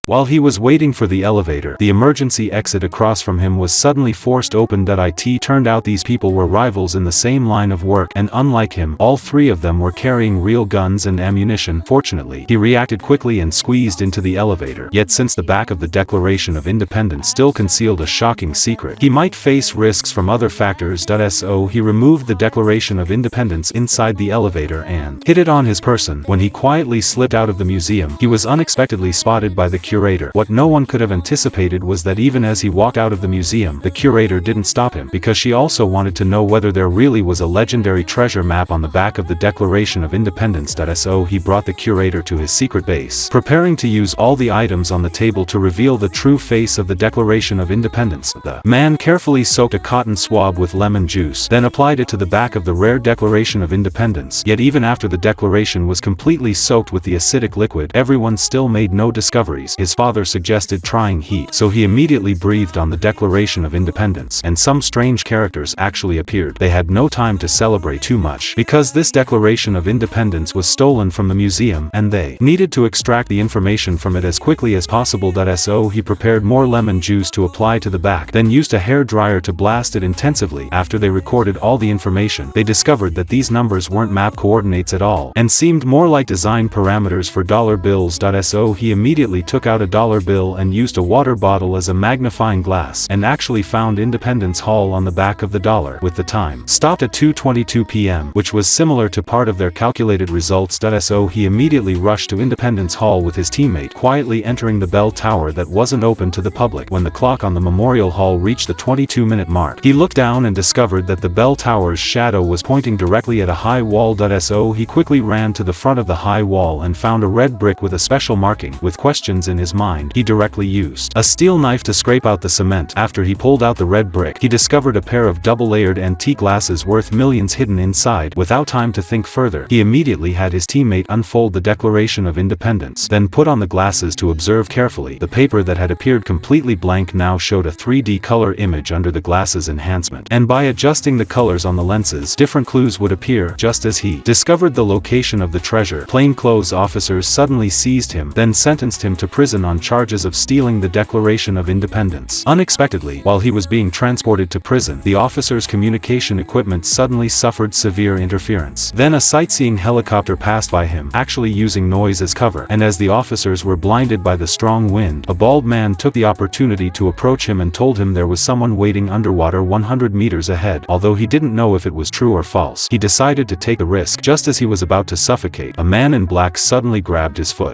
While he was waiting for the elevator, the emergency exit across from him was suddenly forced open. It turned out these people were rivals in the same line of work, and unlike him, all three of them were carrying real guns and ammunition. Fortunately, he reacted quickly and squeezed into the elevator. Yet since the back of the Declaration of Independence still concealed a shocking secret, he might face risks from other factors. So he removed the Declaration of Independence inside the elevator and hid it on his person. When he quietly slipped out of the museum, he was unexpectedly spotted by the curator. What no one could have anticipated was that even as he walked out of the museum, the curator didn't stop him, because she also wanted to know whether there really was a legendary treasure map on the back of the Declaration of Independence. So he brought the curator to his secret base, preparing to use all the items on the table to reveal the true face of the Declaration of Independence. The man carefully soaked a cotton swab with lemon juice, then applied it to the back of the rare Declaration of Independence. Yet even after the declaration was completely soaked with the acidic liquid, everyone still made no discoveries. His father suggested trying heat, so he immediately breathed on the Declaration of Independence, and some strange characters actually appeared. They had no time to celebrate too much, because this Declaration of Independence was stolen from the museum, and they needed to extract the information from it as quickly as possible. So he prepared more lemon juice to apply to the back, then used a hair dryer to blast it intensively. After they recorded all the information, they discovered that these numbers weren't map coordinates at all, and seemed more like design parameters for dollar bills. So he immediately took out a dollar bill and used a water bottle as a magnifying glass, and actually found Independence Hall on the back of the dollar, with the time stopped at 2:22 p.m., which was similar to part of their calculated results. So he immediately rushed to Independence Hall with his teammate, quietly entering the bell tower that wasn't open to the public. When the clock on the Memorial Hall reached the 22-minute mark, he looked down and discovered that the bell tower's shadow was pointing directly at a high wall. So he quickly ran to the front of the high wall and found a red brick with a special marking. With questions in his mind, he directly used a steel knife to scrape out the cement. After he pulled out the red brick, he discovered a pair of double-layered antique glasses worth millions hidden inside. Without time to think further, he immediately had his teammate unfold the Declaration of Independence, then put on the glasses to observe carefully. The paper that had appeared completely blank now showed a 3D color image under the glasses enhancement, and by adjusting the colors on the lenses, different clues would appear. Just as he discovered the location of the treasure, plainclothes officers suddenly seized him, then sentenced him to prison on charges of stealing the Declaration of Independence. Unexpectedly, while he was being transported to prison, the officer's communication equipment suddenly suffered severe interference. Then a sightseeing helicopter passed by him, actually using noise as cover, and as the officers were blinded by the strong wind, a bald man took the opportunity to approach him and told him there was someone waiting underwater 100 meters ahead. Although he didn't know if it was true or false, he decided to take a risk. Just as he was about to suffocate, a man in black suddenly grabbed his foot.